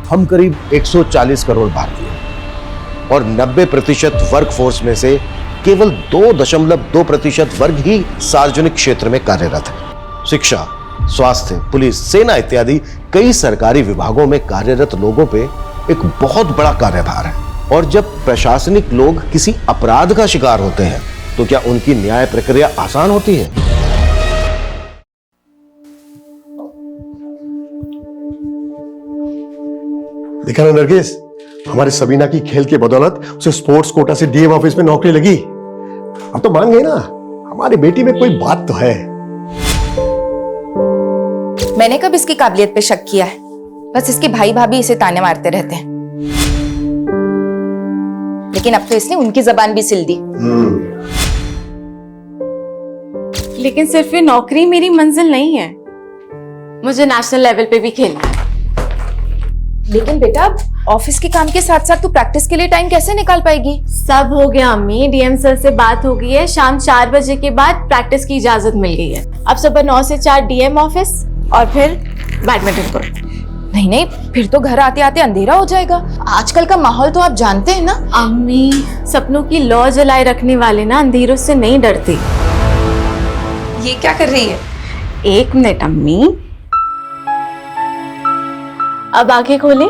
हम करीब 140 करोड़ भारतीय और 90% वर्कफोर्स में से केवल 2.2% वर्ग ही सार्वजनिक क्षेत्र में कार्यरत है। शिक्षा, स्वास्थ्य, पुलिस, सेना इत्यादि कई सरकारी विभागों में कार्यरत लोगों पे एक बहुत बड़ा कार्यभार है। और जब प्रशासनिक लोग किसी अपराध का शिकार होते हैं तो क्या उनकी न्याय प्रक्रिया आसान होती है? देखा ना नरगिस, हमारी सबीना की खेल के बदौलत उसे स्पोर्ट्स कोटा से डीएम ऑफिस में नौकरी लगी। अब तो मान गए ना, हमारी बेटी में कोई बात तो है। मैंने कब इसकी काबिलियत पे शक किया है? बस इसके भाई भाभी इसे ताने मारते रहते हैं। लेकिन अब तो इसने उनकी जबान भी सिल दी। लेकिन सिर्फ ये नौकरी मेरी मंजिल नहीं है, मुझे नेशनल लेवल पे भी खेलना है। लेकिन बेटा, ऑफिस के काम के साथ साथ तू प्रैक्टिस के लिए टाइम कैसे निकाल पाएगी? सब हो गया अम्मी, डीएम सर से बात हो गई है, शाम 4 बजे के बाद प्रैक्टिस की इजाजत मिल गई है। अब सुबह 9 से 4 डीएम ऑफिस और फिर बैडमिंटन कोर्ट। नहीं नहीं, फिर तो घर आते आते अंधेरा हो जाएगा। आजकल का माहौल तो आप जानते हैं ना। अम्मी, सपनों की लौ जलाए रखने वाले ना अंधेरों से नहीं डरते। ये क्या कर रही है? 1 मिनट अम्मी, अब आंखें खोले।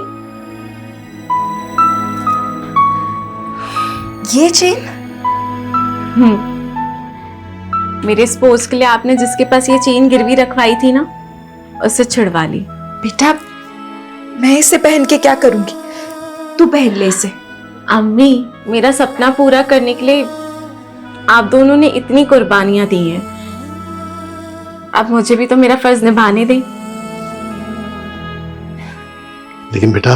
ये चेन? मेरे स्पोर्ट्स के लिए आपने जिसके पास ये चेन गिरवी रखवाई थी ना, उससे छुड़वा ली। बेटा, मैं इसे पहन के क्या करूंगी? तू पहन ले इसे। अम्मी, मेरा सपना पूरा करने के लिए आप दोनों ने इतनी कुर्बानियां दी हैं, अब मुझे भी तो मेरा फर्ज निभाने दें। लेकिन बेटा,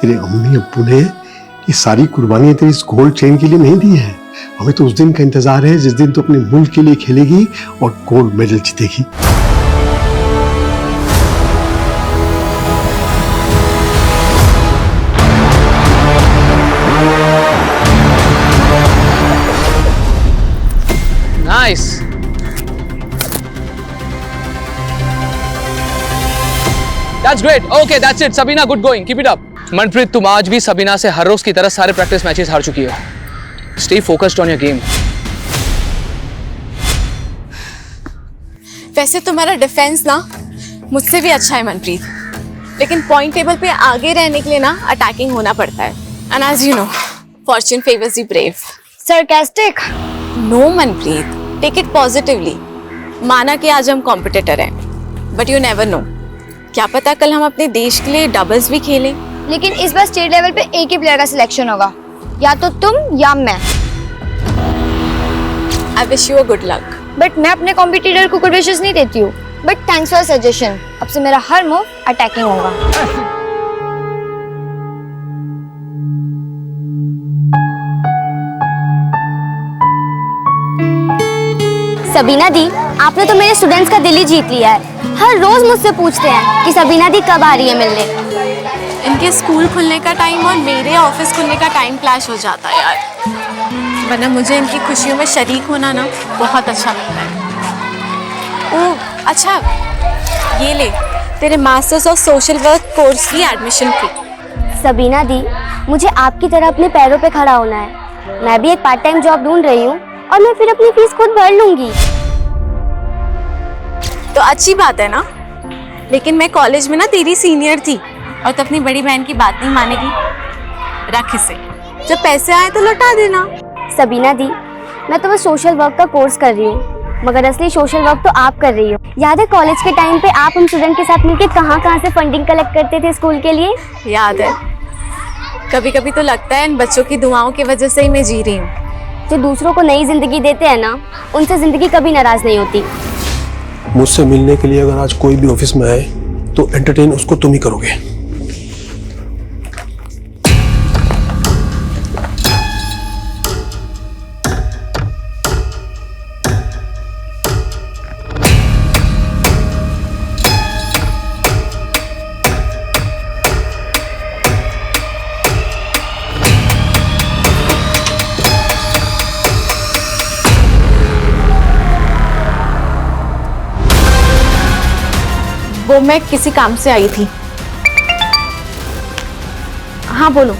तेरे अम्मी अब्बू ने ये सारी कुर्बानियां तेरी इस गोल्ड चेन के लिए नहीं दी है। हमें तो उस दिन का इंतजार है जिस दिन तू अपने मुल्क के लिए खेलेगी और गोल्ड मेडल जीतेगी। Nice. That's great. Okay, that's it. Sabina, good going. Keep it up. Manpreet, तुम आज भी सबीना से हर रोज की तरह सारे प्रैक्टिस मैचेस हार चुकी हो। Stay focused on your game. वैसे तुम्हारा डिफेंस ना मुझसे भी अच्छा है मनप्रीत, लेकिन पॉइंट टेबल पे आगे रहने के लिए ना अटैकिंग होना पड़ता है। And as you know, fortune favours the brave. Sarcastic? No Manpreet, take it positively. माना कि आज हम कॉम्पिटिटर हैं, बट यू नेवर नो, क्या पता कल हम अपने देश के लिए डबल्स भी खेलें। लेकिन इस बार स्टेट लेवल पे एक ही प्लेयर का सिलेक्शन होगा, या तो तुम या मैं। I wish you a good luck. But मैं अपने कॉम्पिटिटर को गुड विशेस नहीं देती हूँ। But thanks for suggestion. अब से मेरा हर मूव अटैकिंग होगा। सबीना दी, आपने तो मेरे स्टूडेंट्स का दिल ही जीत लिया है। हर रोज मुझसे पूछते हैं कि सबीना दी कब आ रही है मिलने। इनके स्कूल खुलने का टाइम और मेरे ऑफिस खुलने का टाइम क्लैश हो जाता है यार, वरना मुझे इनकी खुशियों में शरीक होना ना बहुत अच्छा लगता है। ओह अच्छा, ये ले तेरे masters of social work course की एडमिशन फी। सबीना दी, मुझे आपकी तरह अपने पैरों पे खड़ा होना है। मैं भी एक पार्ट टाइम जॉब ढूंढ रही हूँ और मैं फिर अपनी फीस खुद भर लूंगी। तो अच्छी बात है ना, लेकिन मैं कॉलेज में ना तेरी सीनियर थी और तो अपनी बड़ी बहन की बात नहीं मानेगी। रख इसे, जब पैसे आए तो लौटा देना। सबीना दी, मैं तो बस सोशल वर्क का कोर्स कर रही हूँ, मगर असली सोशल वर्क तो आप कर रही हो। याद है कॉलेज के टाइम पे आप हम स्टूडेंट के साथ मिलकर कहाँ से फंडिंग कलेक्ट करते थे स्कूल के लिए? याद है। कभी कभी तो लगता है इन बच्चों की दुआओं की वजह से ही मैं जी रही हूँ। जो दूसरों को नई जिंदगी देते हैं ना, उनसे जिंदगी कभी नाराज नहीं होती। मुझसे मिलने के लिए अगर आज कोई भी ऑफिस में आए तो एंटरटेन उसको तुम ही करोगे। वो मैं किसी काम से आई थी। हाँ बोलो।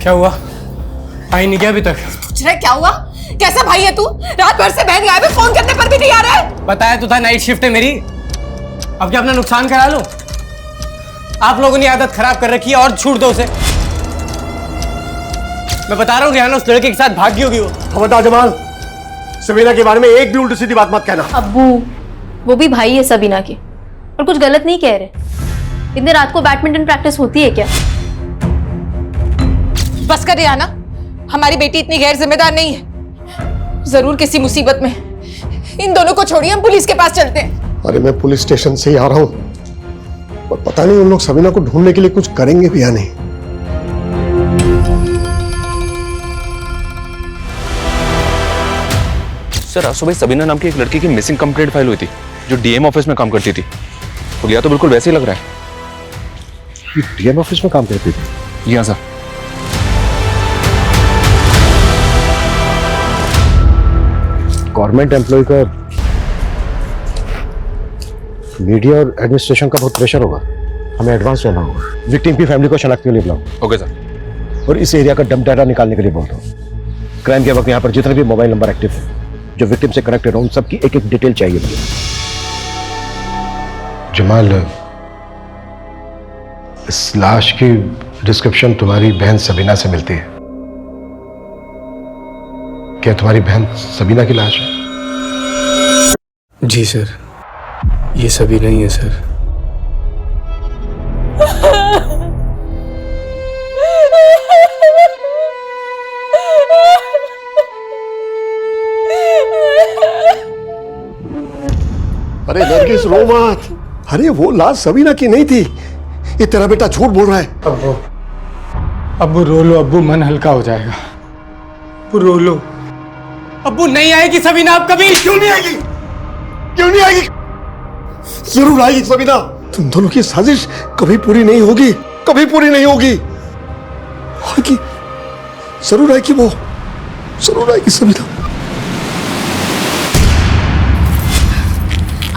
क्या हुआ? आई नहीं क्या अभी तक? पूछ रहे क्या हुआ? कैसा भाई है तू? रात भर से बहन गायब है, फोन करने पर भी नहीं आ रहा है। बताया तो था नाइट शिफ्ट है मेरी। अब क्या अपना नुकसान करा लूं? आप लोगों ने आदत खराब कर रखी है और छूट दो उसे। मैं बता रहा हूँ रिहाना उस लड़के के साथ भागी होगी वो। खबरदार जमाल, सबीना के बारे में एक भी उल्टी सीधी बात मत कहना। अब्बू, वो भी भाई है सबीना के और कुछ गलत नहीं कह रहे। इतने रात को बैडमिंटन प्रैक्टिस होती है क्या? बस कर रिहाना, हमारी बेटी इतनी गैर जिम्मेदार नहीं है। जरूर किसी मुसीबत में। इन दोनों को छोड़िए, हम पुलिस के पास चलते हैं। अरे मैं पुलिस स्टेशन से ही आ रहा हूँ और पता नहीं उन लोग सबीना को ढूंढने के लिए कुछ करेंगे भी या नहीं। सर आज सुबह सबीना नाम की एक लड़की की मिसिंग कंप्लेंट फाइल हुई थी जो डीएम ऑफिस में काम करती थी। हुलिया तो बिल्कुल वैसे ही लग रहा है। डीएम ऑफिस में काम करती थी? जी हाँ सर। गवर्नमेंट एम्प्लॉय का मीडिया और एडमिनिस्ट्रेशन का बहुत प्रेशर होगा, हमें एडवांस रहना होगा। विक्टिम की फैमिली को शनाख्त के लिए बुलाओ। Okay sir. और इस एरिया का डंप डाटा निकालने के लिए बोल दो। क्राइम के वक्त यहाँ पर जितने भी मोबाइल नंबर एक्टिव हैं जो विक्टिम से कनेक्टेड हो, उन सबकी एक एक डिटेल चाहिए मुझे। जमाल, इस लाश की डिस्क्रिप्शन तुम्हारी बहन सबीना से मिलती है। क्या तुम्हारी बहन सबीना की लाश है? जी सर, ये सभी नहीं है सर। अरे नरगिस रो मत। अरे वो लाश सबीना की नहीं थी। ये तेरा बेटा झूठ बोल रहा है। अब्बू रो लो अब्बू, मन हल्का हो जाएगा। अब्बू रो लो। अब्बू नहीं आएगी सबीना अब कभी। क्यों नहीं आएगी? क्यों नहीं आएगी? जरूर आएगी सबीना। तुम दोनों की साजिश कभी पूरी नहीं होगी, कभी पूरी नहीं होगी। आएगी, जरूर आएगी, वो जरूर आएगी सबीना।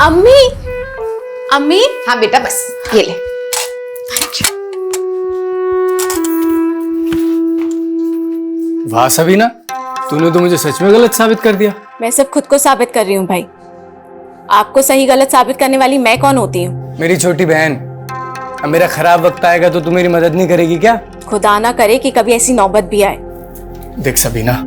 अम्मी, अम्मी। हाँ बेटा, बस ये ले। वाह सबीना, तूने तो मुझे सच में गलत साबित कर दिया। मैं सिर्फ खुद को साबित कर रही हूँ भाई। आपको सही गलत साबित करने वाली मैं कौन होती हूँ? मेरी छोटी बहन, अब मेरा खराब वक्त आएगा तो तू मेरी मदद नहीं करेगी क्या? खुदा ना करे कि कभी ऐसी नौबत भी आए। देख सबीना,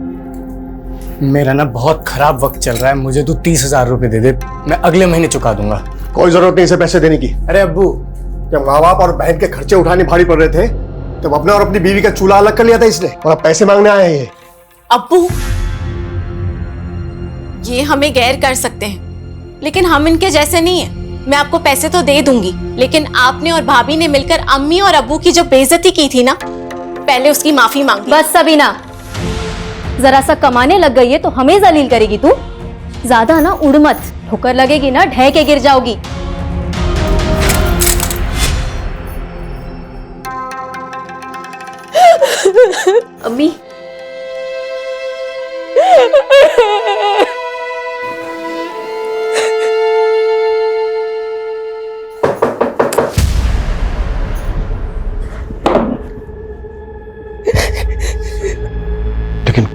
मेरा ना बहुत खराब वक्त चल रहा है। मुझे तू 30,000 रुपए दे दे, मैं अगले महीने चुका दूंगा। कोई जरूरत नहीं इसे पैसे देने की। अरे अब्बू, जब माँ बाप और बहन के खर्चे उठाने भारी पड़ रहे थे तब अपना और अपनी बीवी का चूल्हा अलग कर लिया था इसने, और अब पैसे मांगने आए हैं ये। अब्बू, ये हमें गैर कर सकते हैं लेकिन हम इनके जैसे नहीं हैं। मैं आपको पैसे तो दे दूंगी, लेकिन आपने और भाभी ने मिलकर अम्मी और अब्बू की जो बेइज्जती की थी ना, पहले उसकी माफी मांगी। बस सबीना, जरा सा कमाने लग गई है तो हमें जलील करेगी तू। ज्यादा ना उड़ मत, ठोकर लगेगी ना ढह के गिर जाओगी। अम्मी, लेकिन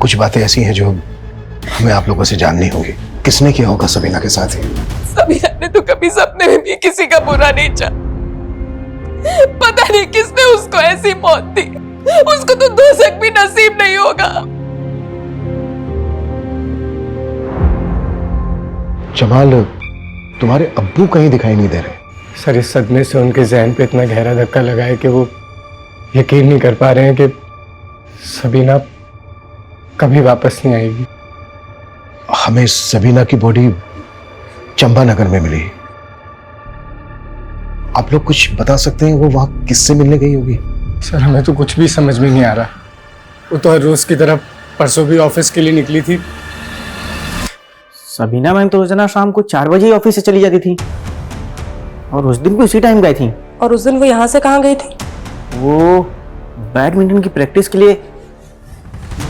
कुछ बातें ऐसी हैं जो हमें आप लोगों से जाननी होगी। किसने किया होगा सबीना के साथ ही? सबीना ने तो कभी सपने में भी किसी का बुरा नहीं चाहा। पता नहीं किसने उसको ऐसी मौत दी। उसको तो दोज़ख भी नसीब नहीं होगा। जमाल, तुम्हारे अब्बू कहीं दिखाई नहीं दे रहे। सर इस सदमे से उनके जहन पे इतना गहरा धक्का लगा है कि वो यकीन नहीं कर पा रहे हैं कि सबीना कभी वापस नहीं आएगी। हमें सबीना की बॉडी चंपानगर में मिली। आप लोग कुछ बता सकते हैं वो वहां किससे मिलने गई होगी? सर हमें तो कुछ भी समझ में नहीं आ रहा। वो तो हर रोज की तरह परसों भी ऑफिस के लिए निकली थी। सबीना मैम तो रोजाना शाम को 4 बजे ही ऑफिस से चली जाती थी और उस दिन भी उसी टाइम गई थी। और उस दिन वो यहाँ से कहाँ गई थी? वो बैडमिंटन की प्रैक्टिस के लिए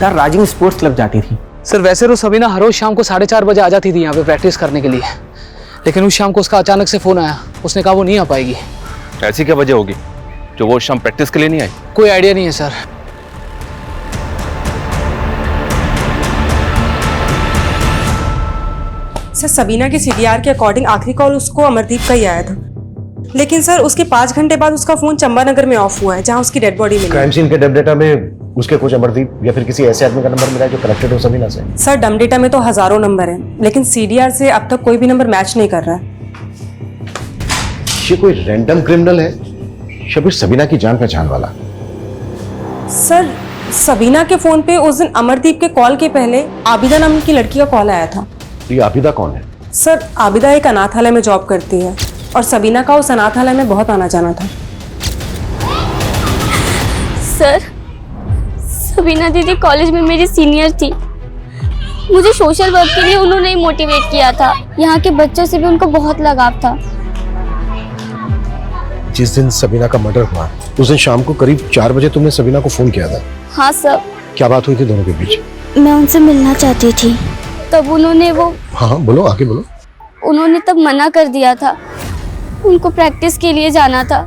द राजिंग स्पोर्ट्स क्लब जाती थी। सर वैसे तो सबीना हर रोज शाम को 4:30 बजे आ जाती थी यहाँ पे प्रैक्टिस करने के लिए, लेकिन उस शाम को उसका अचानक से फोन आया, उसने कहा वो नहीं आ पाएगी। ऐसी क्या वजह होगी जो वो शाम प्रैक्टिस के लिए नहीं आई? कोई आइडिया नहीं है सर। सर सबीना के सीडीआर के अकॉर्डिंग आखिरी कॉल उसको अमरदीप का ही आया था, लेकिन सर उसके 5 घंटे बाद उसका फोन चंबानगर में ऑफ हुआ है जहां उसकी डेड बॉडी मिली। क्राइम सीन के डब डेटा में उसके कोच अमरदीप या फिर किसी ऐसे आदमी का नंबर मिला है जो कनेक्टेड हो सबीना से? सर डम डेटा में तो हजारों नंबर हैं, लेकिन सीडीआर से अब तक कोई भी नंबर मैच नहीं कर रहा है। ये कोई रैंडम क्रिमिनल है या फिर सबीना की जान पहचान वाला? सर सबीना के फोन पे उस दिन अमरदीप के कॉल के पहले आबिदा नाम की लड़की का कॉल आया था। तो ये आबिदा कौन है? सर आबिदा एक अनाथालय में जॉब करती है और सबीना का उस अनाथालय में बहुत आना जाना था। सर सबीना दीदी कॉलेज में मेरी सीनियर थी। मुझे सोशल वर्क के लिए उन्होंने ही मोटिवेट किया था। यहाँ के बच्चों से भी उनको बहुत लगाव था। जिस दिन सबीना का मर्डर हुआ उस दिन शाम को करीब 4 बजे तुमने सबीना को फोन किया था। हाँ सर। क्या बात हुई थी दोनों के बीच? मैं उनसे मिलना चाहती थी, तब उन्होंने हाँ बोलो, आगे बोलो। उन्होंने तब मना कर दिया था, उनको प्रैक्टिस के लिए जाना था।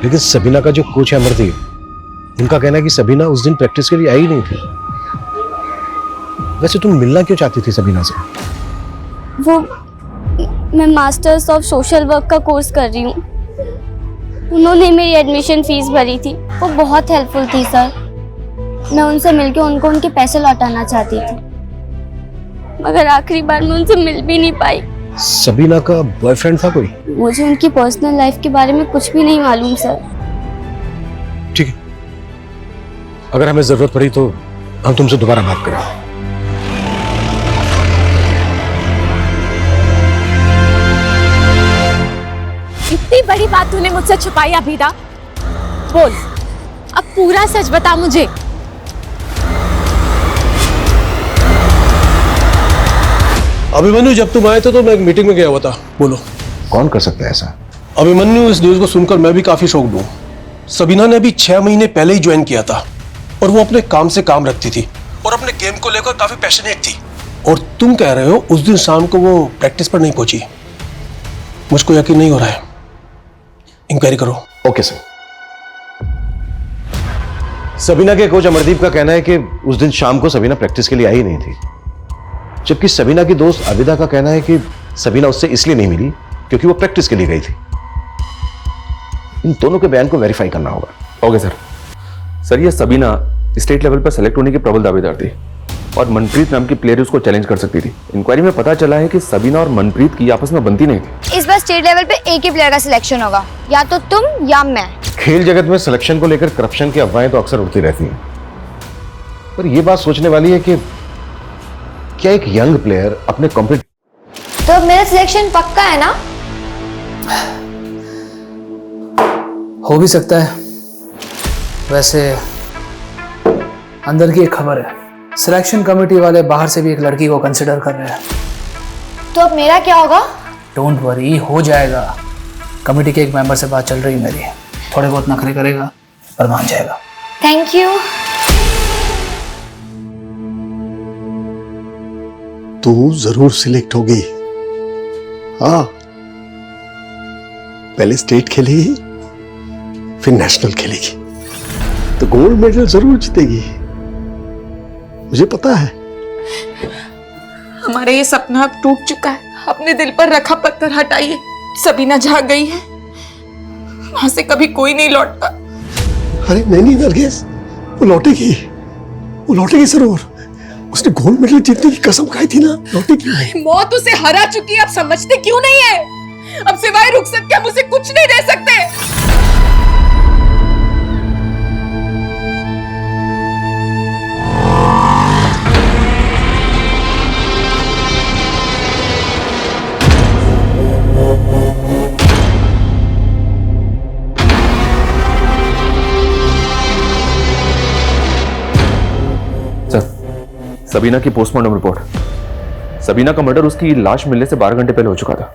लेकिन सबीना का जो कोच है अमरदीप, उनका कहना है कि सबीना उस दिन प्रैक्टिस के लिए आई नहीं थी। वैसे तुम मिलना क्यों चाहती थी सबीना से? वो मैं मास्टर्स ऑफ सोशल वर्क का कोर्स कर रही हूँ। उन्होंने मेरी एडमिशन फीस भरी थी, वो बहुत हेल्पफुल थी सर। मैं उनसे मिलके उनको उनके पैसे लौटाना चाहती थी, मगर आखिरी बार मैं उनसे मिल भी नहीं पाई। सबीना का बॉयफ्रेंड था कोई? मुझे उनकी पर्सनल लाइफ के बारे में कुछ भी नहीं मालूम सर। ठीक है, अगर हमें जरूरत पड़ी तो हम तुमसे दोबारा बात करें। इतनी बड़ी बात तूने मुझसे छुपाई अभिदा, बोल अब पूरा सच बता मुझे। अभिमन्यु, जब तुम आए थे तो मैं एक मीटिंग में गया हुआ था। बोलो। कौन कर सकता है ऐसा? अभिमन्यु, इस न्यूज को सुनकर मैं भी काफी शॉक्ड हूँ। सबीना ने अभी 6 महीने पहले ही ज्वाइन किया था और वो अपने काम से काम रखती थी और अपने गेम को लेकर काफी पैशनेट थी। और तुम कह रहे हो उस दिन शाम को वो प्रैक्टिस पर नहीं पहुंची। मुझको यकीन नहीं हो रहा है, इंक्वायरी करो। Okay sir. सबीना के कोच अमरदीप का कहना है कि उस दिन शाम को सबीना प्रैक्टिस के लिए आई नहीं थी, जबकि सबीना की दोस्त आबिदा का कहना है कि सबीना उससे इसलिए नहीं मिली क्योंकि वो प्रैक्टिस के लिए गई थी। इन दोनों के बयान को वेरीफाई करना होगा। Okay sir. सर ये सबीना स्टेट लेवल पर सेलेक्ट होने की प्रबल दावेदार थी और मनप्रीत नाम की प्लेयर उसको चैलेंज कर सकती थी। इंक्वायरी में पता चला है कि सबीना और मनप्रीत की आपस में बनती नहीं थी। इस बार स्टेट लेवल पे एक ही प्लेयर का सिलेक्शन होगा, या तो तुम या मैं। खेल जगत में सिलेक्शन को लेकर करप्शन की अफवाहें तो अक्सर उड़ती रहती हैं, पर यह बात सोचने वाली है कि क्या एक यंग प्लेयर अपने कॉम्पिटिटिव। तो मेरा सिलेक्शन पक्का है ना? हो भी सकता है। वैसे अंदर की एक खबर है, सिलेक्शन कमेटी वाले बाहर से भी एक लड़की को कंसिडर कर रहे हैं। तो अब मेरा क्या होगा? डोंट वरी, हो जाएगा। कमेटी के एक मेंबर से बात चल रही है मेरी, थोड़े बहुत नखरे करेगा पर मान जाएगा। Thank you. तू जरूर सिलेक्ट होगी। हाँ, पहले स्टेट खेलेगी फिर नेशनल खेलेगी तो गोल्ड मेडल जरूर जीतेगी, मुझे पता है। हमारा ये सपना अब टूट चुका है। अपने दिल पर रखा पत्थर हटाइए। सबीना जहाँ गई है वहां से कभी कोई नहीं लौटता। अरे नहीं नरगिस, वो लौटेगी जरूर। उसने गोल्ड मेडल जीतने की कसम खाई थी ना, लौटेगी। मौत उसे हरा चुकी है, अब समझते क्यों नहीं है? अब सिवाय रुखसत के हम उसे कुछ नहीं दे सकते। सबीना की पोस्टमार्टम रिपोर्ट। सबीना का मर्डर उसकी लाश मिलने से 12 घंटे पहले हो चुका था।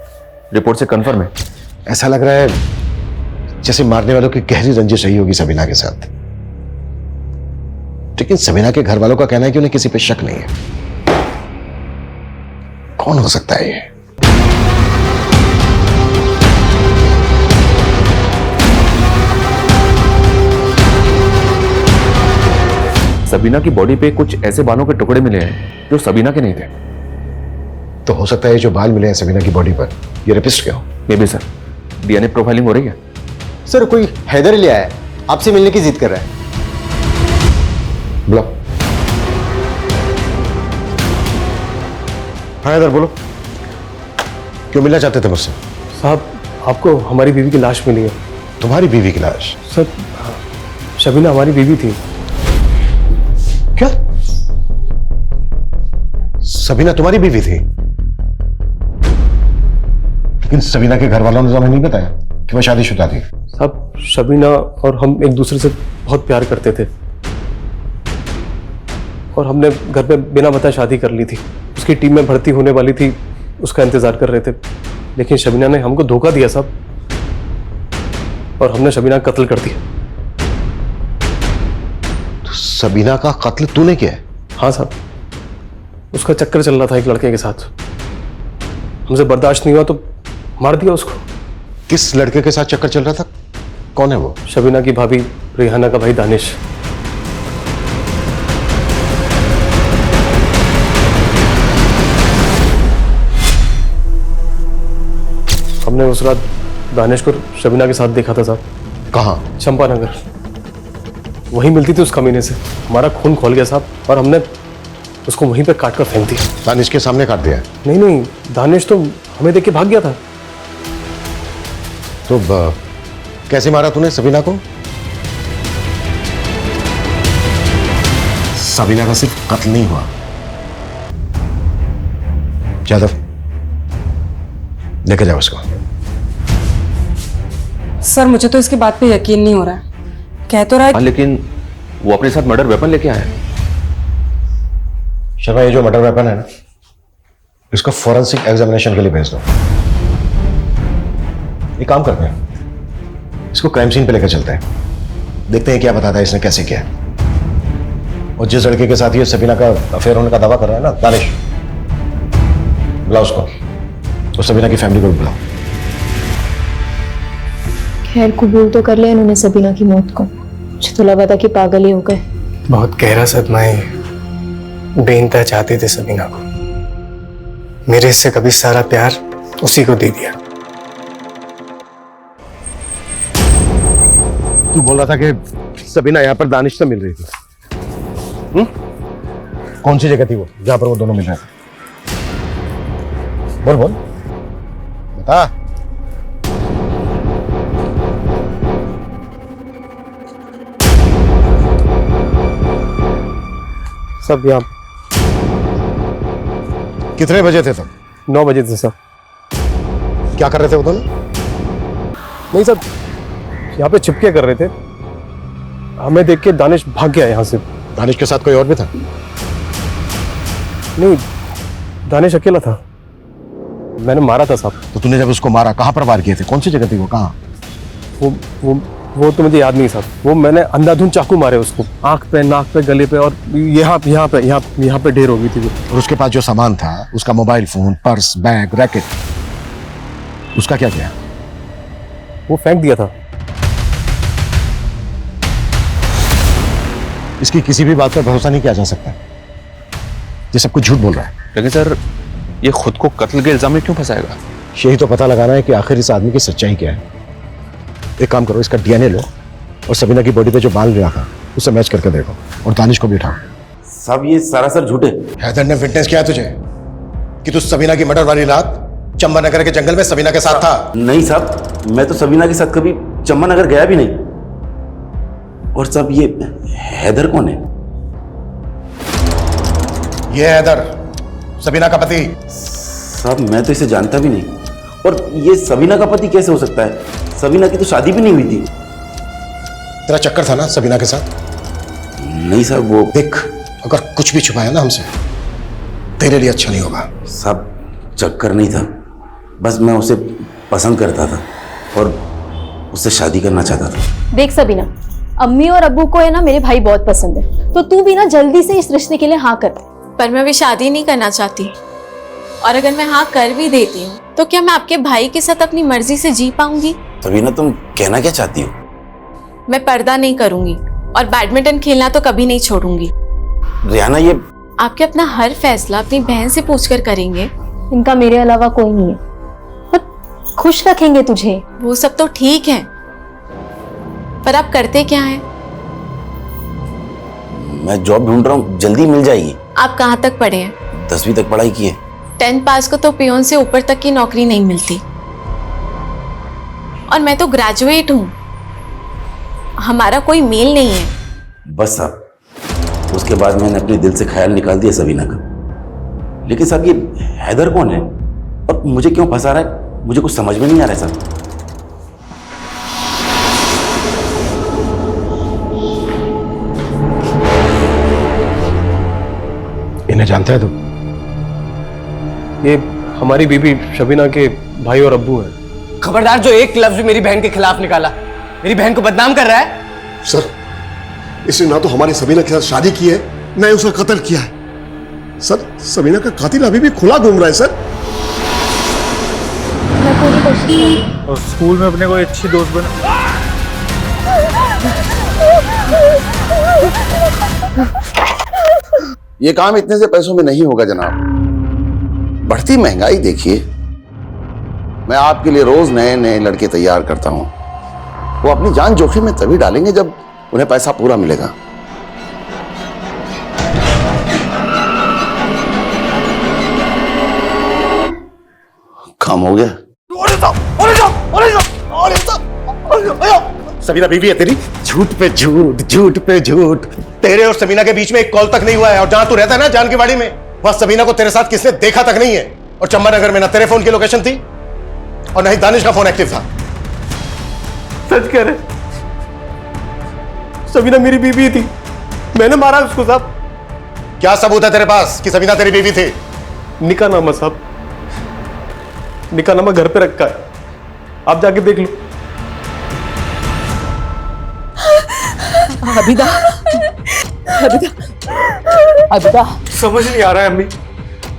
रिपोर्ट से कंफर्म है। ऐसा लग रहा है जैसे मारने वालों की गहरी रंजिश रही होगी सबीना के साथ। लेकिन सबीना के घर वालों का कहना है कि उन्हें किसी पे शक नहीं है। कौन हो सकता है ये? सबीना की बॉडी पे कुछ ऐसे बालों के टुकड़े मिले हैं जो सबीना के नहीं थे। तो हो सकता है जो बाल मिले हैं सबीना की बॉडी पर ये रेपिस्ट के हो। May be sir. DNA profiling हो रही है। सर कोई हैदर लिया है, आपसे मिलने की जिद कर रहा है। बुलाओ। हाँ इधर बोलो, क्यों मिलना चाहते थे मुझसे? साहब आपको हमारी बीवी की लाश मिली है। तुम्हारी बीवी की लाश? सर शबीना हमारी बीवी थी। क्या? सबीना तुम्हारी बीवी थी? लेकिन सबीना के घर वालों ने तो हमें नहीं बताया कि वह शादीशुदा थी। साहब शबीना और हम एक दूसरे से बहुत प्यार करते थे और हमने घर पे बिना बताए शादी कर ली थी। उसकी टीम में भर्ती होने वाली थी, उसका इंतजार कर रहे थे, लेकिन शबीना ने हमको धोखा दिया साहब, और हमने शबीना का कत्ल कर दिया। तो सबीना का कत्ल तूने किया है? हाँ साहब, उसका चक्कर चल रहा था एक लड़के के साथ, हमसे बर्दाश्त नहीं हुआ तो मार दिया उसको। किस लड़के के साथ चक्कर चल रहा था? कौन है वो? शबीना की भाभी रेहाना का भाई दानिश। हमने उस रात दानिश को शबीना के साथ देखा था साहब। कहाँ? चंपानगर। वहीं मिलती थी उस कमीने से। हमारा खून खोल गया साहब, और हमने उसको वहीं पे काट कर फेंक दिया। दानिश के सामने काट दिया? नहीं नहीं, दानिश तो हमें देख के भाग गया था। तो कैसे मारा तूने सबीना को? सबीना का सिर्फ कत्ल नहीं हुआ। यादव लेके जाओ उसको। सर मुझे तो इसकी बात पे यकीन नहीं हो रहा है। कह तो रहा है। हाँ, लेकिन वो अपने साथ मर्डर वेपन लेके आया है। शर्मा, ये जो मर्डर वेपन है ना, इसको फॉरेंसिक एग्जामिनेशन के लिए भेज दो। एक काम करते हैं, इसको क्राइम सीन पे लेकर चलते हैं, देखते हैं क्या बताता है इसने कैसे किया। और जिस लड़के के साथ ये सबीना का अफेयर होने का दावा कर रहा है ना, दानिश, बुलाओ उसको। तो सबीना की फैमिली को भी बुलाओ। खैर कबूल तो कर लिया इन्होंने सबीना की मौत को। मुझे तो लगा था कि पागल ही हो गए। बहुत गहरा सदमा है। बेइंतहा चाहते थे सबीना को। मेरे हिस्से कभी सारा प्यार उसी को दे दिया। तू बोल रहा था कि सबीना यहाँ पर दानिश से मिल रही थी। कौन सी जगह थी वो जहां पर वो दोनों मिल रहे थे? बोल बोल बता। सब यहाँ। कितने बजे थे तुम? 9 बजे थे सर। क्या कर रहे थे वो दोनों? नहीं सर, यहाँ पे छिपके कर रहे थे। हमें देख के दानिश भाग गया यहाँ से। दानिश के साथ कोई और भी था? नहीं, दानिश अकेला था। मैंने मारा था साहब। तो तूने जब उसको मारा कहाँ पर वार किए थे? कौन सी जगह थी वो? कहाँ? वो तो मुझे याद नहीं साहब। वो मैंने अंधाधुंध चाकू मारे उसको, आंख पे, नाक पे, गले पे, और यहाँ पे ढेर हो गई थी वो। और उसके पास जो सामान था, उसका mobile phone, purse, bag, racket, उसका क्या किया? वो फेंक दिया था। इसकी किसी भी बात पर भरोसा नहीं किया जा सकता। ये सब कुछ झूठ बोल रहा है। लेकिन सर, ये खुद को कत्ल के इल्जाम में क्यों फंसाएगा? यही तो पता लगाना है कि आखिर इस आदमी की सच्चाई क्या है। एक काम करो, इसका डीएनए लो और सबीना की बॉडी पे जो बाल मिला था उससे मैच करके देखो, और दानिश को भी उठाओ। साहब ये सरासर झूठ है। हैदर ने विटनेस किया तुझे कि तू सबीना की मर्डर वाली रात चंपानगर के जंगल में सबीना के साथ था? नहीं साहब, मैं तो सबीना के साथ कभी चंपानगर गया भी नहीं। और साहब ये हैदर कौन है? ये हैदर सबीना का पति। साहब मैं तो इसे जानता भी नहीं। और ये सबीना का पति कैसे हो सकता है? सबीना की तो शादी भी नहीं हुई थी। तेरा चक्कर था ना सबीना के साथ? नहीं साहब, वो देख, अगर कुछ भी छुपाया ना हमसे, तेरे लिए अच्छा नहीं होगा। साहब चक्कर नहीं था, बस मैं उसे पसंद करता था। और उससे शादी करना चाहता था। देख सबीना, अम्मी और अब्बू को है ना मेरे भाई बहुत पसंद है, तो तू भी ना जल्दी से इस रिश्ते के लिए हाँ कर। पर मैं अभी शादी नहीं करना चाहती, और अगर मैं हाँ कर भी देती हूँ तो क्या मैं आपके भाई के साथ अपनी मर्जी से जी पाऊंगी? सबीना, तुम कहना क्या चाहती हो? मैं पर्दा नहीं करूंगी और बैडमिंटन खेलना तो कभी नहीं छोड़ूंगी। रियाना, ये आपके अपना हर फैसला अपनी बहन से पूछकर करेंगे। इनका मेरे अलावा कोई नहीं है, पर खुश रखेंगे तुझे। वो सब तो ठीक है, पर आप करते क्या हैं? मैं जॉब ढूंढ रहा हूँ, जल्दी मिल जाएगी। आप कहाँ तक पढ़े हैं? 10वीं तक पढ़ाई की है। 10th पास को तो पियोन से ऊपर तक की नौकरी नहीं मिलती, और मैं तो ग्रेजुएट हूँ। हमारा कोई मेल नहीं है। बस साहब, उसके बाद मैंने अपने दिल से ख्याल निकाल दिया सबीना का। लेकिन साहब, ये हैदर कौन है और मुझे क्यों फंसा रहा है? मुझे कुछ समझ में नहीं आ रहा है साहब। इन्हें जानता है तू? ये हमारी बीबी शबीना के भाई और अब्बू हैं। खबरदार, जो एक लफ्ज भी मेरी बहन के खिलाफ निकाला, मेरी बहन को बदनाम कर रहा है। सर, इसने ना तो हमारी सबीना के साथ शादी की है, ना ही उसका कत्ल किया है। सर, सबीना का कातिल अभी भी खुला घूम रहा है सर। मैं पूरी कोशिश करूंगी। और स्कूल में अपने कोई अच्छी दोस्त बना। ये काम इतने से पैसों में नहीं होगा जनाब। बढ़ती महंगाई देखिए। मैं आपके लिए रोज नए नए लड़के तैयार करता हूं। वो अपनी जान जोखिम में तभी डालेंगे जब उन्हें पैसा पूरा मिलेगा। काम हो गया। सबीना बीवी है तेरी? झूठ पे झूठ, झूठ पे झूठ। तेरे और सबीना के बीच में एक कॉल तक नहीं हुआ है, और जहां तू रहता है ना जानकीवाड़ी में, वहां सबीना को तेरे साथ किसने देखा तक नहीं है। और चंबा नगर में ना तेरे फोन की लोकेशन थी और ना ही दानिश का फोन एक्टिव था। सच कह रहे, सबीना मेरी बीबी थी, मैंने मारा उसको साहब। क्या सबूत है तेरे पास कि सबीना तेरी बीवी थी? निकाहनामा साहब, निकाहनामा घर पे रखा है, आप जाके देख लो। अबिदा, अबिदा, अबिदा, समझ नहीं आ रहा है अम्मी,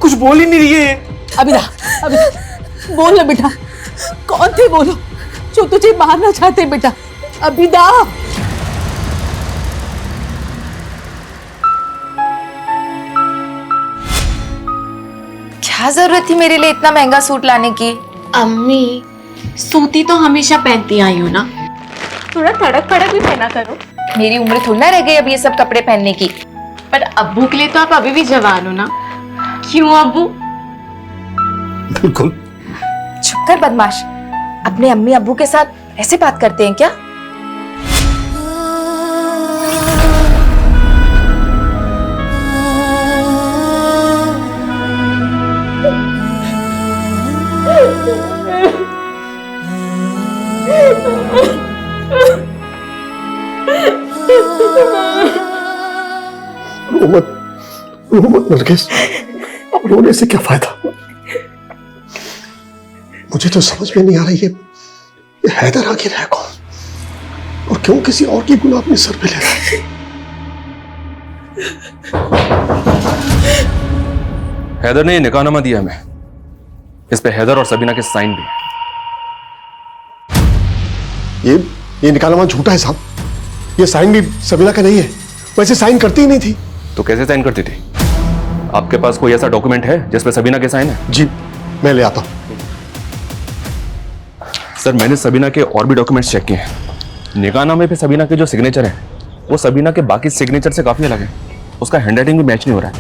कुछ बोल ही नहीं रही है। अबिदा, अबिदा, बोल ना बेटा, कौन थे बोलो जो तुझे मारना चाहते बेटा? अबिदा, क्या जरूरत थी मेरे लिए इतना महंगा सूट लाने की? अम्मी, सूती तो हमेशा पहनती आई हो ना, थोड़ा तड़क फड़क भी पहना करो। मेरी उम्र थोड़ी ना रह गई अब ये सब कपड़े पहनने की। पर अब्बू के लिए तो आप अभी भी जवान हो ना। क्यों अब्बू? बिल्कुल। चुप कर बदमाश, अपने अम्मी अब्बू के साथ ऐसे बात करते हैं क्या? मोहम्मद नरगिस, अब रोने से क्या फायदा? मुझे तो समझ में नहीं आ रही है ये हैदर आखिर है कौन और क्यों किसी और की गुनाह अपने सर पे ले रहा है? हैदर ने ये निकाहनामा दिया हमें, इस पे हैदर और सबीना के साइन भी। ये निकाहनामा झूठा है साहब, ये साइन भी सबीना का नहीं है, वैसे साइन करती ही नहीं थी। तो कैसे साइन करती थी? आपके पास कोई ऐसा डॉक्यूमेंट है जिसपे सबीना के साइन है? जी, मैं ले आता हूं। सर, मैंने सबीना के और भी डॉक्यूमेंट्स चेक किए हैं। निकाहनामे पे सबीना के जो सिग्नेचर है वो सबीना के बाकी सिग्नेचर से काफी अलग है। उसका हैंडराइटिंग भी मैच नहीं हो रहा है,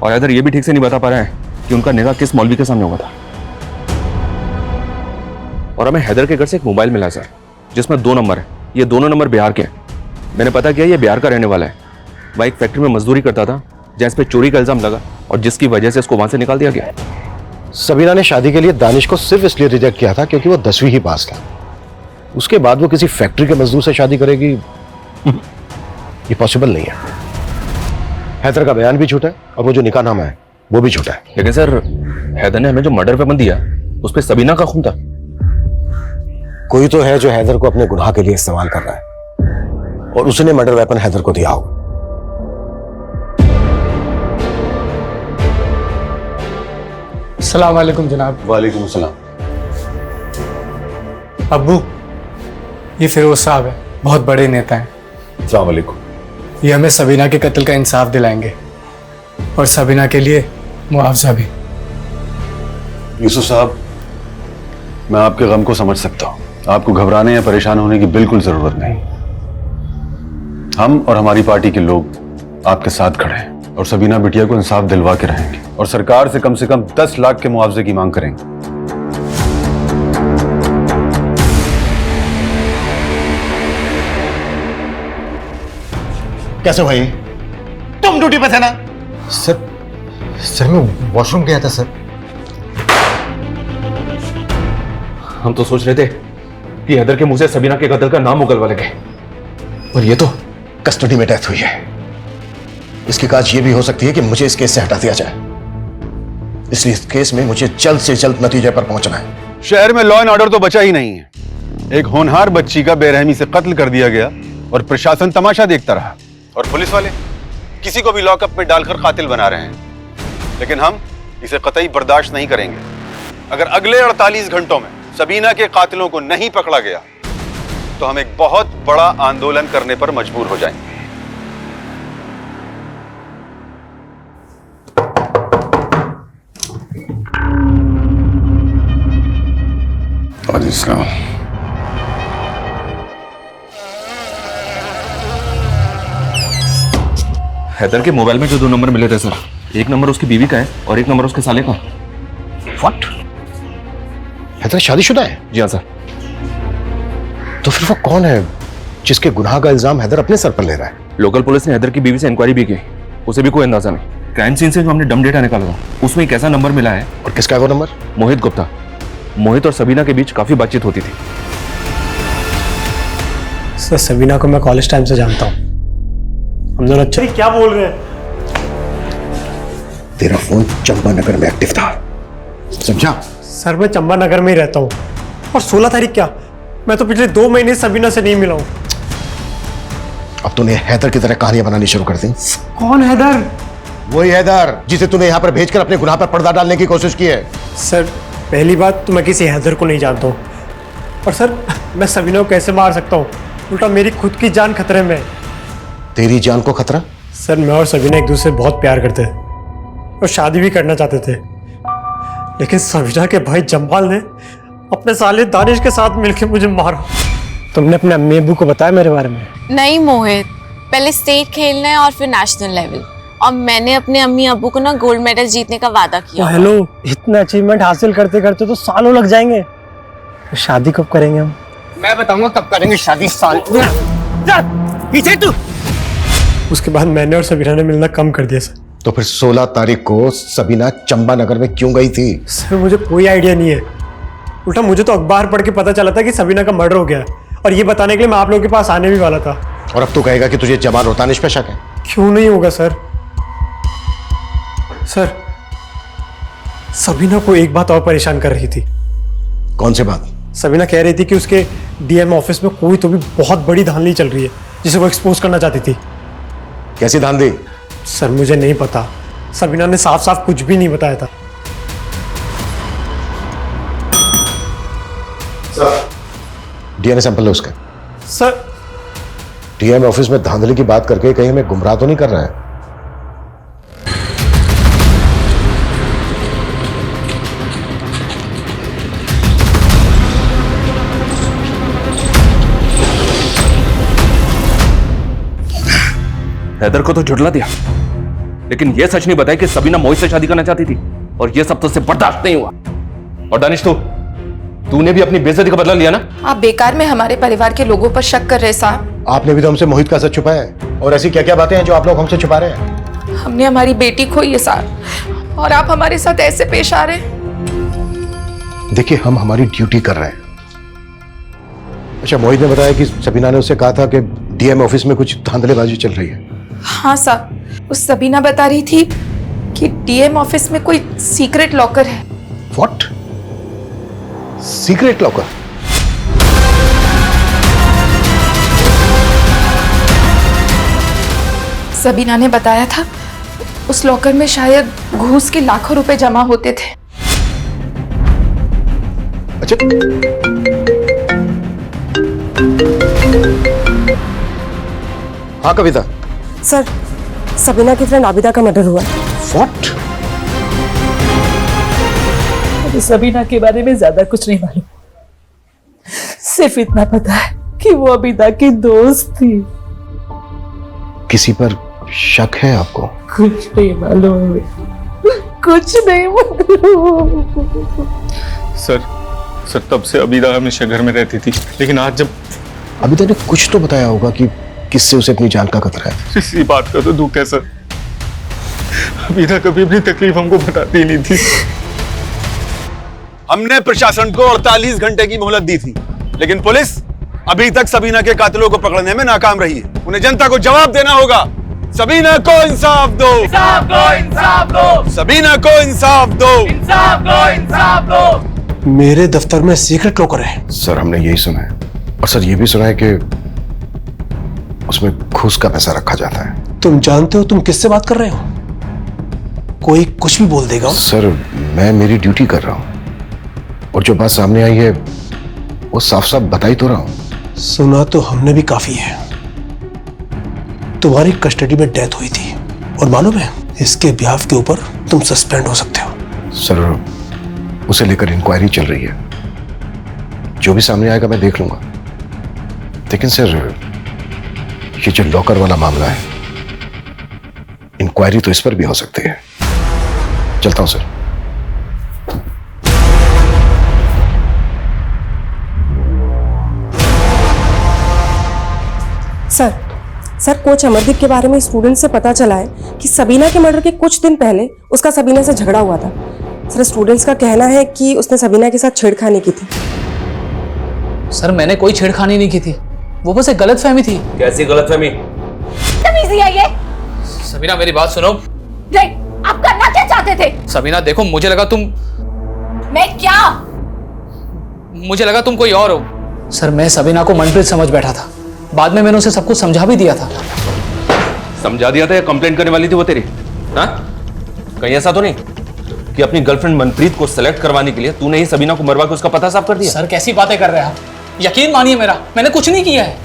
और हैदर ये भी ठीक से नहीं बता पा रहा है कि उनका निकाह किस मौलवी के सामने हुआ था। और हमें हैदर के घर से एक मोबाइल मिला सर, जिसमें 2 नंबर है। ये दोनों नंबर बिहार के हैं। मैंने पता किया ये बिहार का रहने वाला है। वह एक फैक्ट्री में मजदूरी करता था जहाँ इस पे चोरी का इल्जाम लगा, और जिसकी वजह से इसको वहां से निकाल दिया गया। सबीना ने शादी के लिए दानिश को सिर्फ इसलिए रिजेक्ट किया था क्योंकि वो 10वीं ही पास था। उसके बाद वो किसी फैक्ट्री के मजदूर से शादी करेगी, ये पॉसिबल नहीं है। हैदर का बयान भी झूठा है और वो जो निकाहनामा है वो भी झूठा है। लेकिन सर, हैदर ने हमें जो मर्डर वेपन दिया उस पर सबीना का खून था। कोई तो है जो हैदर को अपने गुनाह के लिए इस्तेमाल कर रहा है और उसने मर्डर वेपन हैदर को दिया होगा। अस्सलाम वालेकुम जनाब। वालेकुम सलाम। अब्बू, ये फिरोज साहब है, बहुत बड़े नेता हैं। अस्सलाम वालेकुम। ये हमें सबीना के कत्ल का इंसाफ दिलाएंगे और सबीना के लिए मुआवजा भी। यूसुफ साहब, मैं आपके गम को समझ सकता हूँ। आपको घबराने या परेशान होने की बिल्कुल जरूरत नहीं। हम और हमारी पार्टी के लोग आपके साथ खड़े हैं और सबीना बिटिया को इंसाफ दिलवा के रहेंगे और सरकार से कम 10 लाख के मुआवजे की मांग करेंगे। कैसे भाई? तुम ड्यूटी पे थे ना? सर मैं वॉशरूम गया था सर। हम तो सोच रहे थे कि हैदर के मुंह से सबीना के कत्ल का नाम उगलवा लगे, और ये तो कस्टडी में डेथ हुई है। इसकी काज ये भी हो सकती है कि मुझे इस केस से हटा दिया जाए, इसलिए इस केस में मुझे जल्द से जल्द नतीजे पर पहुंचना है। शहर में लॉ एंड ऑर्डर तो बचा ही नहीं है। एक होनहार बच्ची का बेरहमी से कत्ल कर दिया गया और प्रशासन तमाशा देखता रहा, और पुलिस वाले किसी को भी लॉकअप में डालकर कातिल बना रहे हैं। लेकिन हम इसे कतई बर्दाश्त नहीं करेंगे। अगर अगले 48 घंटों में सबीना के कातिलों को नहीं पकड़ा गया तो हम एक बहुत बड़ा आंदोलन करने पर मजबूर हो जाएंगे। हैदर के मोबाइल में जो 2 नंबर मिले थे सर, एक नंबर उसकी बीवी का है और एक नंबर उसके साले का। व्हाट? हैदर शादीशुदा है? जी हाँ सर। तो फिर वो कौन है जिसके गुनाह का इल्जाम हैदर अपने सर पर ले रहा है? लोकल पुलिस ने हैदर की बीवी से इंक्वायरी भी की, उसे भी कोई अंदाजा नहीं। क्राइम सीन से जो हमने डम डेटा निकाला था उसमें एक ऐसा नंबर मिला है। और किसका वो नंबर? मोहित गुप्ता। मोहित और सबीना के बीच काफी बातचीत होती थी। सर सबीना को मैं कॉलेज टाइम से जानता हूँ, हम दोनों अच्छा। क्या बोल रहे हैं? तेरा फोन चंबा नगर में एक्टिव था, समझा? सर मैं चंबा नगर में ही रहता हूँ। और 16 तारीख क्या, मैं तो पिछले 2 महीने सबीना से नहीं मिला हूँ। अब तूने हैदर की तरह कहानियां बनानी शुरू कर दी। कौन हैदर? वही हैदर जिसे तूने यहाँ पर भेजकर अपने गुनाह पर पर्दा डालने की कोशिश की है। सर पहली बात तो मैं किसी हैदर को नहीं जानता हूँ, और सर मैं सबीना को कैसे मार सकता हूँ? उल्टा मेरी खुद की जान खतरे में। तेरी जान को खतरा? सर मैं और सबीना एक दूसरे से बहुत प्यार करते हैं और शादी भी करना चाहते थे, लेकिन सबीना के भाई जम्बाल ने अपने साले दानिश के साथ मिलकर मुझे मारा। तुमने अपने अम्मी अब्बू को बताया मेरे बारे में? नहीं मोहित, पहले स्टेट खेलना है और फिर नेशनल लेवल, और मैंने अपने अम्मी अब्बू को ना गोल्ड मेडल जीतने का वादा किया। हेलो, इतना अचीवमेंट हासिल करते करते तो सालों लग जाएंगे। तो शादी कब करेंगे हम? मैं बताऊंगा कब करेंगे शादी। साल पीछे तू। उसके बाद मैंने और सबीना ने मिलना कम कर दिया सर। तो फिर 16 तारीख को सबीना चंबा नगर में क्यों गई थी? सर मुझे कोई आइडिया नहीं है, उल्टा मुझे तो अखबार पढ़ के पता चला था कि सबीना का मर्डर हो गया है, और ये बताने के लिए मैं आप लोगों के पास आने भी वाला था। और अब तू कहेगा कि तुझे जमाल और तानिश पे शक है? क्यों नहीं होगा सर? सर सबीना को एक बात और परेशान कर रही थी। कौन सी बात? सबीना कह रही थी कि उसके डीएम ऑफिस में कोई तो भी बहुत बड़ी धांधली चल रही है जिसे वो एक्सपोज करना चाहती थी। कैसी धांधली? सर मुझे नहीं पता, सबीना ने साफ साफ कुछ भी नहीं बताया था। डीएनए सैंपल है उसका। सर डीएम ऑफिस में धांधली की बात करके कहीं हमें गुमराह तो नहीं कर रहा है? हैदर को तो झुठला दिया, लेकिन यह सच नहीं बताया कि सबीना मोहित से शादी करना चाहती थी, और यह सब तुझसे बर्दाश्त नहीं हुआ। और दानिश तूने भी अपनी बेइज्जती का बदला लिया ना? आप बेकार में हमारे परिवार के लोगों पर शक कर रहे साहब। आपने भी तो हमसे मोहित का सच छुपाया है, और ऐसी क्या क्या बातें हैं जो आप लोग हमसे छुपा रहे हैं? हमने हमारी बेटी खोई है साहब, और आप हमारे साथ ऐसे पेश आ रहे हैं। देखिए, हम हमारी ड्यूटी कर रहे हैं। अच्छा, मोहित ने बताया कि सबीना ने उससे कहा था कि डीएम ऑफिस में कुछ धांधलेबाजी चल रही है। हाँ साहब, उस सबीना बता रही थी कि डीएम ऑफिस में कोई सीक्रेट लॉकर है। व्हाट? Secret locker? सबीना ने बताया था उस लॉकर में शायद घूस के लाखों रुपए जमा होते थे। अच्छा, हाँ कविता। सर, सबीना की फ्रेंड आबिदा का मर्डर हुआ है। What? मुझे सबीना के बारे में ज्यादा कुछ नहीं मालूम, सिर्फ इतना पता है कि वो अबिदा की दोस्त थी। किसी पर शक है आपको? कुछ नहीं मालूम, कुछ नहीं मालूम। सर तब से अबीदा हमेशा घर में रहती थी, लेकिन आज जब अबिदा ने कुछ तो बताया होगा कि किससे उसे अपनी जान का खतरा है। इसी बात का तो दुख है सर। अबीदा कभी अपनी तकलीफ हमको बताती ही नहीं थी। हमने प्रशासन को 48 घंटे की मोहलत दी थी, लेकिन पुलिस अभी तक सबीना के कातिलों को पकड़ने में नाकाम रही है। उन्हें जनता को जवाब देना होगा। सबीना को इंसाफ दो, इंसाफ दो, इंसाफ दो, सबीना को इंसाफ दो, इंसाफ दो, इंसाफ दो। मेरे दफ्तर में सीक्रेट लॉकर है। सर हमने यही सुना है, और सर ये भी सुना है कि उसमें घूस का पैसा रखा जाता है। तुम जानते हो तुम किससे बात कर रहे हो? कोई कुछ भी बोल देगा। सर मैं मेरी ड्यूटी कर रहा हूं, और जो बात सामने आई है वो साफ साफ बता ही तो रहा हूं। सुना तो हमने भी काफी है। तुम्हारी कस्टडी में डेथ हुई थी, और मालूम है इसके बिहाफ के ऊपर तुम सस्पेंड हो सकते हो। सर उसे लेकर इंक्वायरी चल रही है, जो भी सामने आएगा मैं देख लूंगा। लेकिन सर ये जो लॉकर वाला मामला है, इंक्वायरी तो इस पर भी हो सकती है। चलता हूं सर। सर कोच अमरदीप के बारे में स्टूडेंट से पता चला है कि सबीना के मर्डर के कुछ दिन पहले उसका सबीना से झगड़ा हुआ था। सर स्टूडेंट्स का कहना है कि उसने सबीना के साथ छेड़खानी की थी। सर मैंने कोई छेड़खानी नहीं की थी, वो बस एक गलतफहमी थी। कैसी गलतफहमी? तमीज़ी है ये। सबीना मेरी बात सुनो। आप करना क्या चाहते थे? सबीना देखो, मुझे लगा तुम तुम कोई और हो। सर मैं सबीना को मनप्रीत समझ बैठा था, बाद में मैंने उसे सब कुछ समझा भी दिया था। समझा दिया था या कंप्लेंट करने वाली थी वो तेरी? हाँ, कहीं ऐसा तो नहीं कि अपनी गर्लफ्रेंड मनप्रीत को सेलेक्ट करवाने के लिए तूने ही सबीना को मरवा के उसका पता साफ कर दिया? सर कैसी बातें कर रहे हैं आप, यकीन मानिए मेरा, मैंने कुछ नहीं किया है।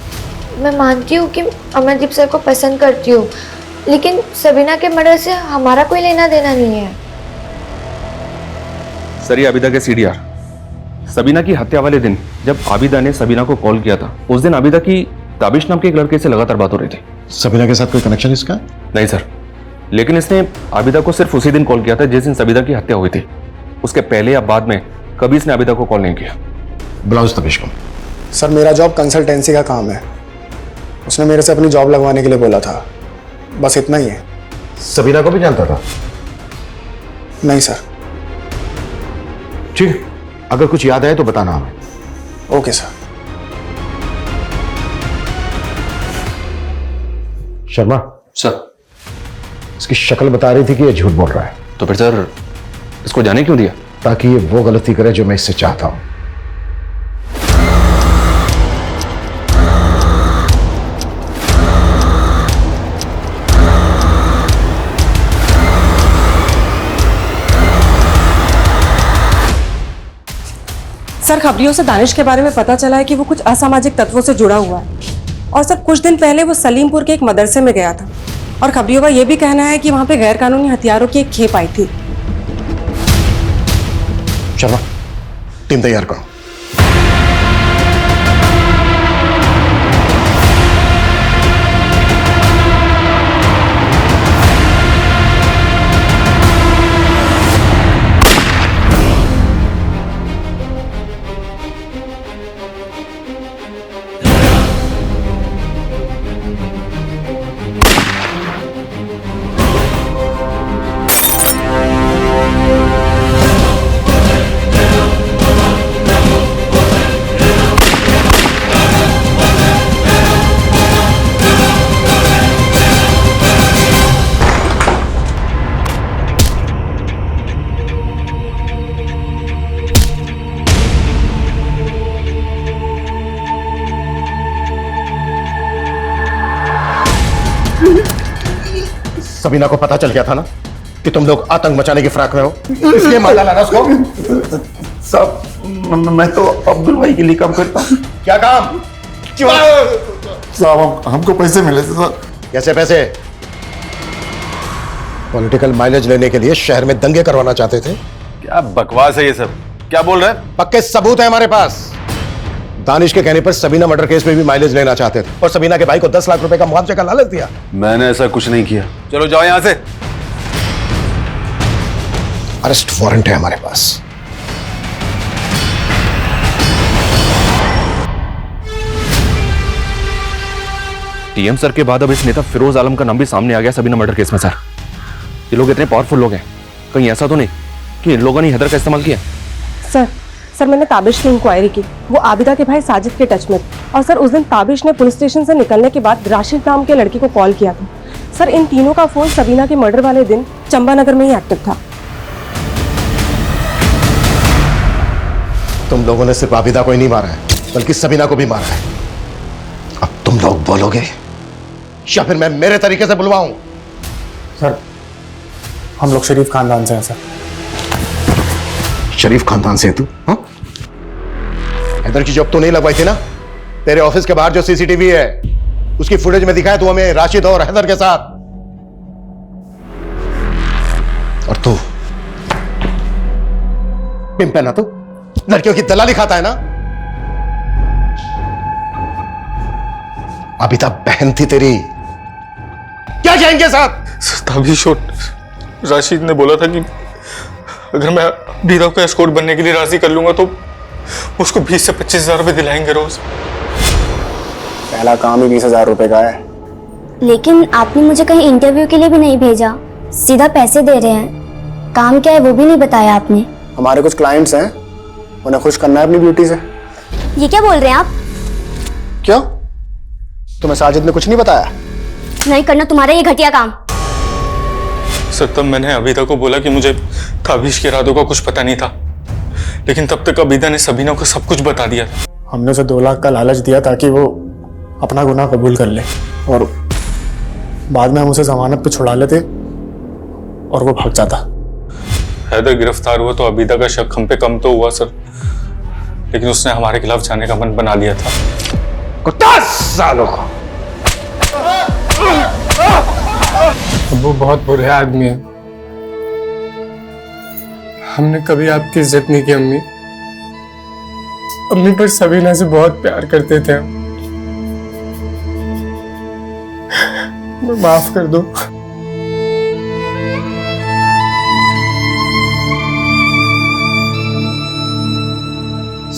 मैं मानती हूँ कि अमरदीप सर को पसंद करती हूँ, लेकिन सबीना के मर्डर से हमारा कोई लेना देना नहीं है। सर ये आबिदा के सीडीआर। सबीना की हत्या वाले दिन जब आबिदा ने सबीना को कॉल किया था, उस दिन आबिदा की ताबिश नाम के एक लड़के से लगातार बात हो रही थी। सबीना के साथ कोई कनेक्शन इसका? नहीं सर, लेकिन इसने आबिदा को सिर्फ उसी दिन कॉल किया था जिस दिन सबीना की हत्या हुई थी। उसके पहले या बाद में कभी इसने आबिदा को कॉल नहीं किया। ब्लाउज तबिश को। सर मेरा जॉब कंसल्टेंसी का काम है, उसने मेरे से अपनी जॉब लगवाने के लिए बोला था, बस इतना ही है। सबीना को भी जानता था? नहीं सर। ठीक, अगर कुछ याद आए तो बताना हमें। Okay sir. शर्मा सर, इसकी शक्ल बता रही थी कि ये झूठ बोल रहा है। तो फिर सर इसको जाने क्यों दिया? ताकि ये वो गलती करे जो मैं इससे चाहता हूं। सर खबरियों से दानिश के बारे में पता चला है कि वो कुछ असामाजिक तत्वों से जुड़ा हुआ है, और सर कुछ दिन पहले वो सलीमपुर के एक मदरसे में गया था, और खबरियों का यह भी कहना है कि वहां पे गैर कानूनी हथियारों की एक खेप आई थी। शर्मा टीम तैयार करो। सबीना को पता चल गया था ना कि तुम लोग आतंक मचाने की फिराक में हो, इसलिए मार डाला ना उसको। साहब मैं तो अब्दुल भाई के लिए काम करता हूँ। क्या काम? साहब हमको पैसे मिले थे सर। कैसे पैसे? पॉलिटिकल माइलेज लेने के लिए शहर में दंगे करवाना चाहते थे। क्या बकवास है ये सब, क्या बोल रहे हैं? पक्के सबूत है हमारे पास। दानिश के कहने पर सबीना मर्डर केस में भी माइलेज लेना चाहते थे और सबीना के भाई को 10 लाख रुपए का मुआवजे का लालच दिया। मैंने ऐसा कुछ नहीं किया। चलो जाओ यहां से। अरेस्ट वारंट है हमारे पास। टीएम सर के बाद अब इस नेता फिरोज आलम का नाम भी सामने आ गया सबीना मर्डर केस में। सर ये लोग इतने पावरफुल लोग हैं, कहीं ऐसा तो नहीं कि इन लोगों ने हैदर का इस्तेमाल किया? सर मैंने ताबिश की इंक्वायरी की, वो आबिदा के भाई साजिद के टच में थे। और सर उस दिन ताबिश ने पुलिस स्टेशन से निकलने के बाद राशिद नाम के लड़के को कॉल किया था। सर इन तीनों का फोन सबीना के मर्डर वाले दिन चंबानगर में ही एक्टिव था। तुम लोगों ने सिर्फ आबिदा को ही नहीं मारा है, बल्कि सबीना को भी मारा है। अब तुम लोग बोलोगे या फिर मैं मेरे तरीके से बुलवाऊं? सर हम लोग शरीफ खानदान से हैं सर। शरीफ खानदान से है तू? हाँ? हैदर की जॉब तो नहीं लगवाई थी ना? तेरे ऑफिस के बाहर जो सीसीटीवी है उसकी फुटेज में दिखाया तू हमें राशिद और हैदर के साथ। और तू पिंप है ना? तू लड़कियों की दलाली खाता है ना? आबिदा बहन थी तेरी, क्या जाएंगे साथ? ताबिश और राशिद ने बोला था कि अगर मैं आबिदा को एस्कॉर्ट बनने के लिए राजी कर लूंगा तो उसको 20 से 25 हजार रुपए दिलाएंगे रोज। पहला काम ही 20,000 रुपए का है। लेकिन आपने मुझे कहीं इंटरव्यू के लिए भी नहीं भेजा, सीधा पैसे दे रहे हैं। काम क्या है वो भी नहीं बताया आपने। हमारे कुछ क्लाइंट्स हैं, उन्हें खुश करना है अपनी ब्यूटी से। ये क्या बोल रहे हैं आप? क्यों, तुम्हें साजिद ने कुछ नहीं बताया? नहीं करना तुम्हारा ये घटिया काम। सर तब मैंने आबिदा को बोला कि मुझे ताबिश के इरादों का कुछ पता नहीं था, लेकिन तब तक आबिदा ने सबीना को सब कुछ बता दिया था। हमने उसे 2 लाख का लालच दिया ताकि वो अपना गुनाह कबूल कर ले, और बाद में हम उसे जमानत पे छुड़ा लेते और वो भाग जाता। हैदर गिरफ्तार हुआ तो आबिदा का शक हम पे कम तो हुआ सर, लेकिन उसने हमारे खिलाफ जाने का मन बना लिया था। कुत्ता सालों को। वो बहुत बुरे आदमी है। हमने कभी आपकी इज्जत नहीं की अम्मी। अम्मी पर सबीना से बहुत प्यार करते थे हम। माफ कर दो।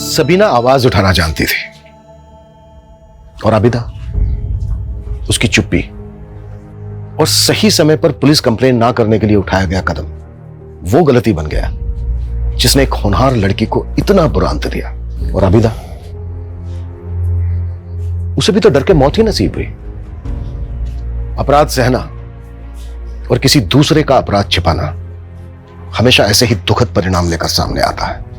सबीना आवाज उठाना जानती थी और आबिदा उसकी चुप्पी और सही समय पर पुलिस कंप्लेन ना करने के लिए उठाया गया कदम वो गलती बन गया जिसने एक होनहार लड़की को इतना बुरा अंत दिया। और आबिदा, उसे भी तो डर के मौत ही नसीब हुई। अपराध सहना और किसी दूसरे का अपराध छिपाना हमेशा ऐसे ही दुखद परिणाम लेकर सामने आता है।